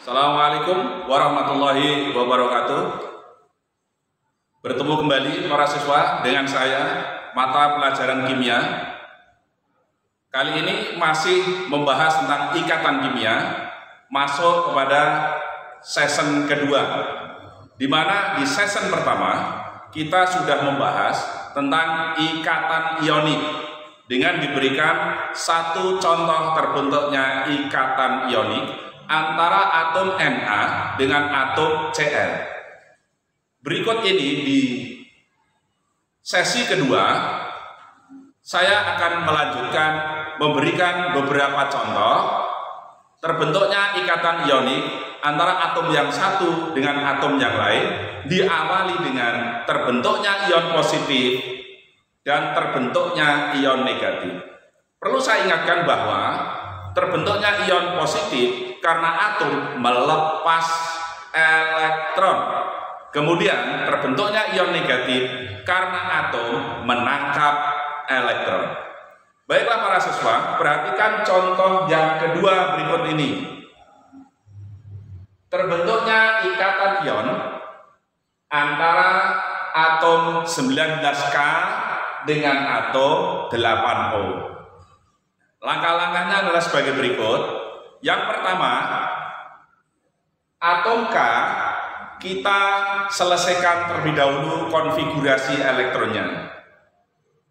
Assalamualaikum warahmatullahi wabarakatuh. Bertemu kembali para siswa dengan saya, mata pelajaran kimia. Kali ini masih membahas tentang ikatan kimia, masuk kepada season kedua, di mana di season pertama kita sudah membahas tentang ikatan ionik dengan diberikan satu contoh terbentuknya ikatan ionik antara atom Na dengan atom Cl. Berikut ini di sesi kedua, saya akan melanjutkan memberikan beberapa contoh terbentuknya ikatan ionik antara atom yang satu dengan atom yang lain, diawali dengan terbentuknya ion positif dan terbentuknya ion negatif. Perlu saya ingatkan bahwa terbentuknya ion positif karena atom melepas elektron. Kemudian terbentuknya ion negatif karena atom menangkap elektron. Baiklah para siswa, perhatikan contoh yang kedua berikut ini. Terbentuknya ikatan ion antara atom 19K dengan atom 8O. Langkah-langkahnya adalah sebagai berikut. Yang pertama, atom K kita selesaikan terlebih dahulu konfigurasi elektronnya.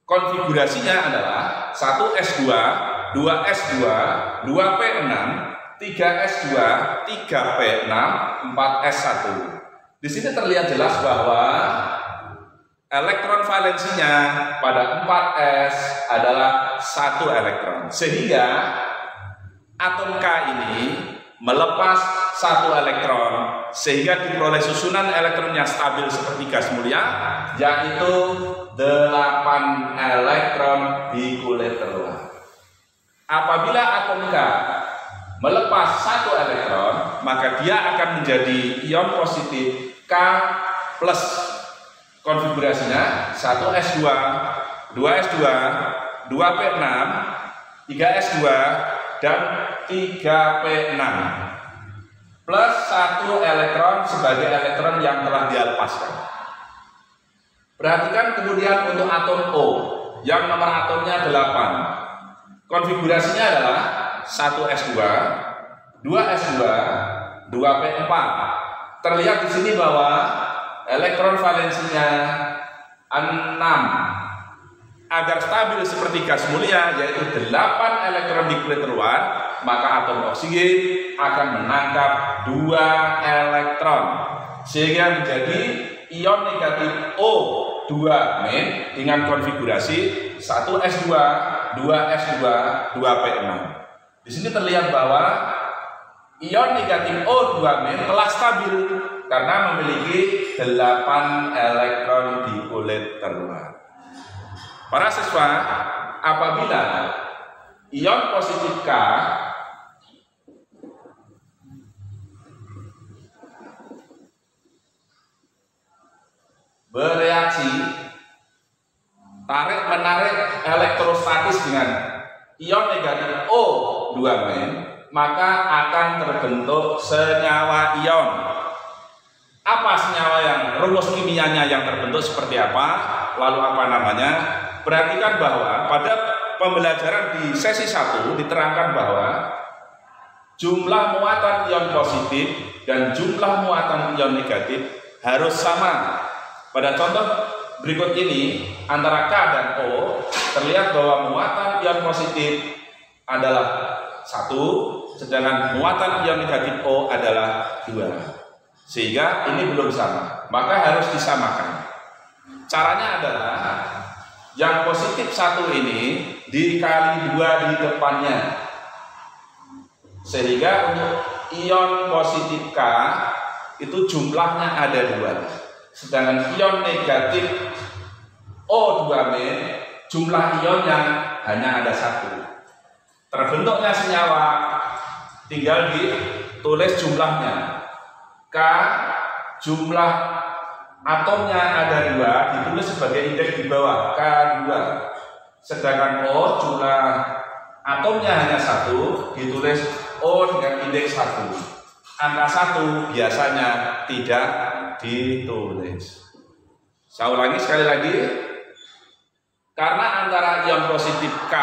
Konfigurasinya adalah 1s2, 2s2, 2p6, 3s2, 3p6, 4s1. Di sini terlihat jelas bahwa elektron valensinya pada 4s adalah 1 elektron. Sehingga atom K ini melepas 1 elektron sehingga diperoleh susunan elektron yang stabil seperti gas mulia, yaitu 8 elektron di kulit terluar. Apabila atom K melepas 1 elektron, maka dia akan menjadi ion positif K plus. Konfigurasinya 1s2, 2s2, 2p6, 3s2 dan 3p6 plus 1 elektron sebagai elektron yang telah dilepaskan. Perhatikan kemudian untuk atom O yang nomor atomnya 8. Konfigurasinya adalah 1s2, 2s2, 2p4. Terlihat di sini bahwa elektron valensinya 6. Agar stabil seperti gas mulia, yaitu 8 elektron di kulit terluar, maka atom oksigen akan menangkap 2 elektron sehingga menjadi ion negatif O2- dengan konfigurasi 1s2, 2s2, 2p6. Di sini terlihat bahwa ion negatif O2- telah stabil karena memiliki 8 elektron di kulit terluar. Para siswa, apabila ion positif K bereaksi tarik-menarik elektrostatis dengan ion negatif O2-, maka akan terbentuk senyawa ion. Apa senyawa yang rumus kimianya yang terbentuk seperti apa? Lalu apa namanya? Perhatikan bahwa pada pembelajaran di sesi 1 diterangkan bahwa jumlah muatan ion positif dan jumlah muatan ion negatif harus sama. Pada contoh berikut ini antara K dan O terlihat bahwa muatan ion positif adalah 1, sedangkan muatan ion negatif O adalah 2. Sehingga ini belum sama, maka harus disamakan. Caranya adalah yang positif 1 ini dikali 2 di depannya, sehingga untuk ion positif K itu jumlahnya ada 2, sedangkan ion negatif O2- jumlah ionnya hanya ada 1. Terbentuknya senyawa tinggal ditulis jumlahnya. K jumlah atomnya ada 2, ditulis sebagai indeks di bawah K2. Sedangkan O jumlah atomnya hanya 1, ditulis O dengan indeks 1. angka 1 biasanya tidak ditulis. Saya ulangi sekali lagi, karena antara ion positif K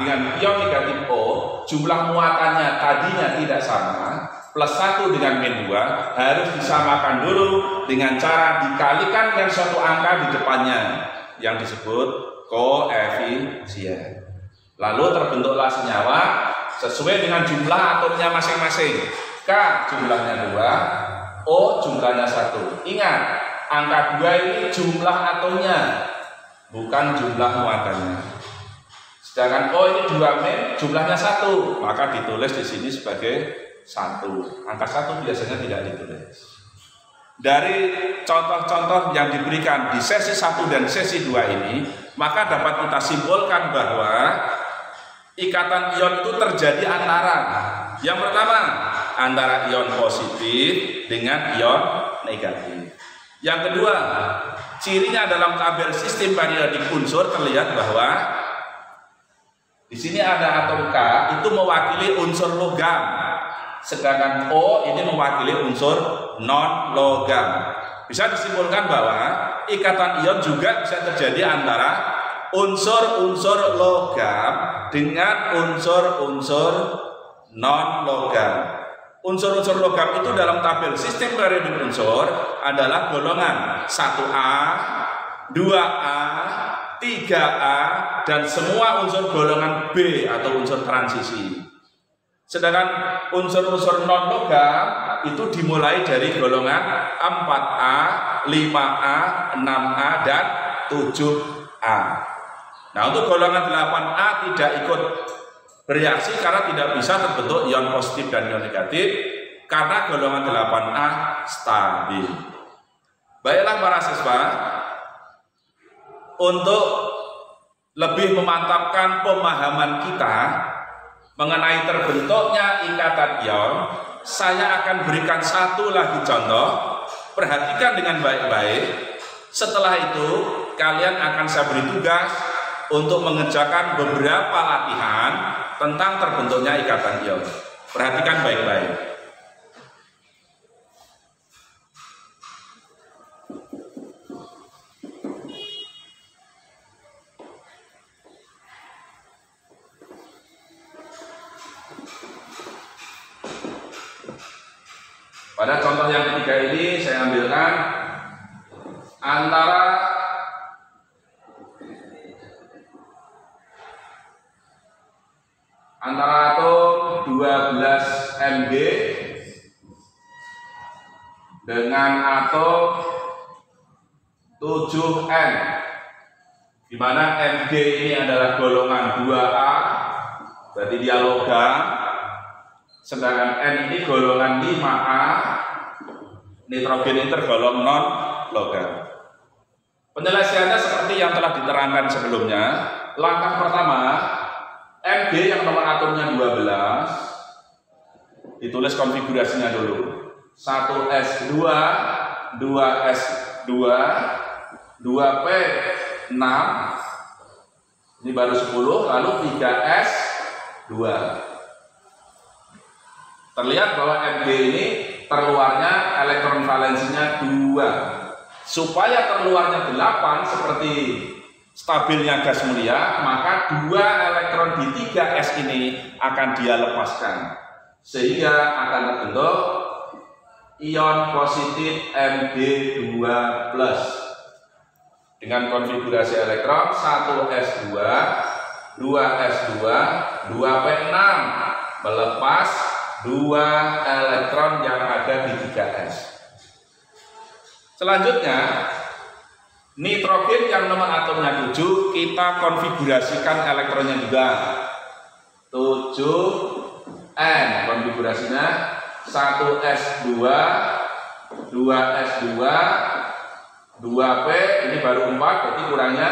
dengan ion negatif O jumlah muatannya tadinya tidak sama, plus 1 dengan min 2 harus disamakan dulu dengan cara dikalikan dengan suatu angka di depannya yang disebut koefisien. Lalu terbentuklah senyawa sesuai dengan jumlah atomnya masing-masing. K jumlahnya 2, O jumlahnya 1. Ingat, angka 2 ini jumlah atomnya, bukan jumlah muatannya. Sedangkan O ini 2 min, jumlahnya 1, maka ditulis di sini sebagai 1. Angka 1 biasanya tidak ditulis. Dari contoh-contoh yang diberikan di sesi 1 dan sesi 2 ini, maka dapat kita simpulkan bahwa ikatan ion itu terjadi antara, yang pertama, antara ion positif dengan ion negatif. Yang kedua, cirinya dalam tabel sistem periodik unsur terlihat bahwa di sini ada atom K itu mewakili unsur logam, sedangkan O ini mewakili unsur non logam. Bisa disimpulkan bahwa ikatan ion juga bisa terjadi antara unsur-unsur logam dengan unsur-unsur non logam. Unsur-unsur logam itu dalam tabel sistem periodik unsur adalah golongan 1A, 2A, 3A, dan semua unsur golongan B atau unsur transisi. Sedangkan unsur-unsur non logam itu dimulai dari golongan 4A, 5A, 6A, dan 7A. Nah, untuk golongan 8A tidak ikut bereaksi karena tidak bisa terbentuk ion positif dan ion negatif karena golongan 8A stabil. Baiklah para siswa, untuk lebih memantapkan pemahaman kita mengenai terbentuknya ikatan ion, saya akan berikan satu lagi contoh. Perhatikan dengan baik-baik. Setelah itu kalian akan saya beri tugas untuk mengerjakan beberapa latihan tentang terbentuknya ikatan ion. Perhatikan baik-baik. Pada contoh yang ketiga ini saya ambilkan antara atom 12 Mg dengan atom 7N, di mana Mg ini adalah golongan 2A, berarti dia logam, sedangkan N ini golongan 5A, nitrogen ini tergolong non logam. Penyelesaiannya seperti yang telah diterangkan sebelumnya. Langkah pertama, Mg yang nomor atomnya 12 ditulis konfigurasinya dulu. 1s2, 2s2, 2p6, ini baru 10, lalu 3s2. Terlihat bahwa Mg ini terluarnya elektron valensinya 2. Supaya terluarnya 8 seperti stabilnya gas mulia, maka 2 elektron di 3s ini akan dia lepaskan, sehingga akan terbentuk ion positif Mg2+ dengan konfigurasi elektron 1s2, 2s2, 2p6 melepas 2 elektron yang ada di 3s. Selanjutnya, nitrogen yang nomor atomnya 7 kita konfigurasikan elektronnya juga 7N, konfigurasinya 1s2, 2s2, 2p, ini baru 4, berarti kurangnya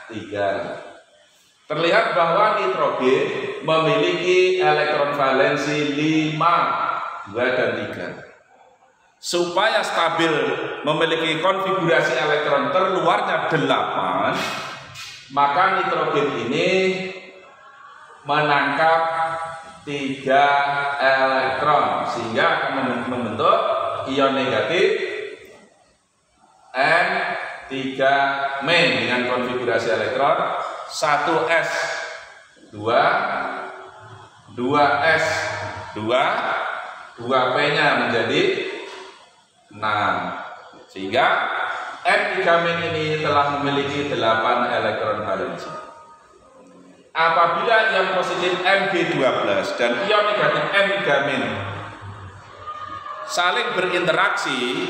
3. Terlihat bahwa nitrogen memiliki elektron valensi 5, 2 dan 3. Supaya stabil memiliki konfigurasi elektron terluarnya 8, maka nitrogen ini menangkap 3 elektron, sehingga akan membentuk ion negatif N3 main dengan konfigurasi elektron 1s 2 2s 2 2p-nya menjadi 6, sehingga N3 main ini telah memiliki 8 elektron valensi. Apabila ion positif Mg12 dan ion negatif N3 main saling berinteraksi,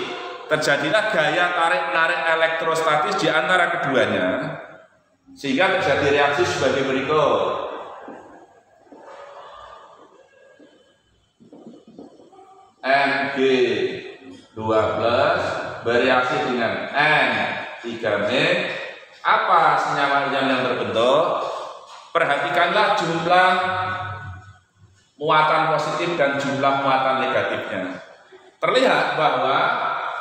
terjadilah gaya tarik-menarik elektrostatis di antara keduanya, sehingga terjadi reaksi sebagai berikut. Mg12 bereaksi dengan N3-min. Apa senyawa ion yang terbentuk? Perhatikanlah jumlah muatan positif dan jumlah muatan negatifnya. Terlihat bahwa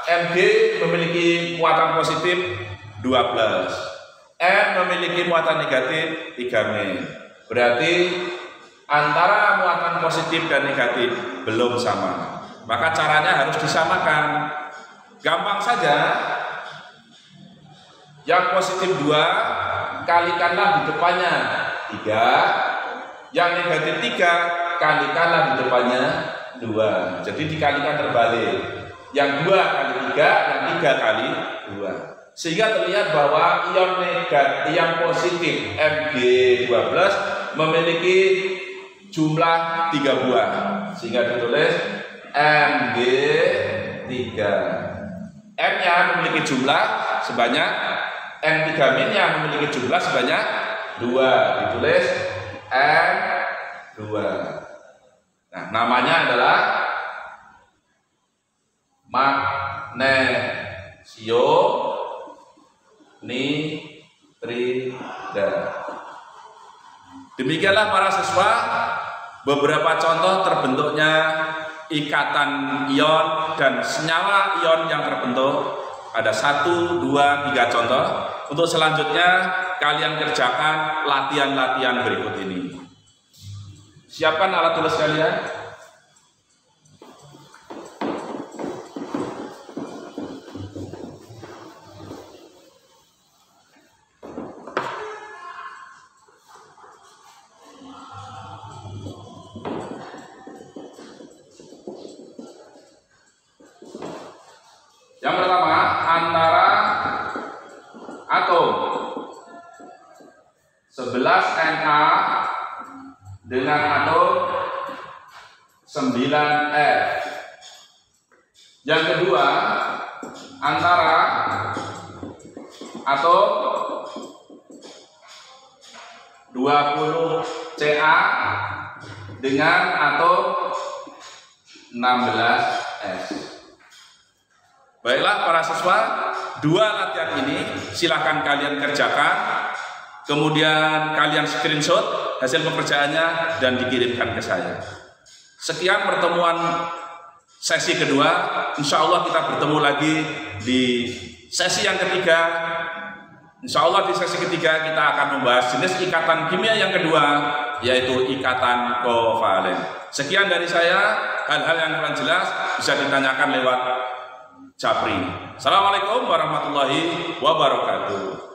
Mg memiliki muatan positif 12, N memiliki muatan negatif 3-min. Berarti antara muatan positif dan negatif belum sama. Maka caranya harus disamakan. Gampang saja. Yang positif 2 kalikanlah di depannya 3, yang negatif 3 kalikanlah di depannya 2. Jadi dikalikan terbalik. Yang 2 kali 3, yang 3 kali 2. Sehingga terlihat bahwa ion negatif, ion positif Mg12 memiliki jumlah 3 buah. Sehingga ditulis Mg3. M-nya memiliki jumlah sebanyak, N3- nya memiliki jumlah sebanyak 2, ditulis N2. Nah, namanya adalah magnesium nitrida. Demikianlah para siswa beberapa contoh terbentuknya ikatan ion dan senyawa ion yang terbentuk. Ada 1, 2, 3 contoh. Untuk selanjutnya kalian kerjakan latihan-latihan berikut ini. Siapkan alat tulis kalian. Yang pertama, antara atom 11Na dengan atom 9F. Yang kedua, antara atom 20Ca dengan atom 16S. Baiklah para siswa, 2 latihan ini silahkan kalian kerjakan, kemudian kalian screenshot hasil pekerjaannya dan dikirimkan ke saya. Sekian pertemuan sesi kedua. Insya Allah kita bertemu lagi di sesi yang ketiga. Insya Allah di sesi ketiga kita akan membahas jenis ikatan kimia yang kedua, yaitu ikatan kovalen. Sekian dari saya. Hal-hal yang kurang jelas bisa ditanyakan lewat Japri. Assalamualaikum warahmatullahi wabarakatuh.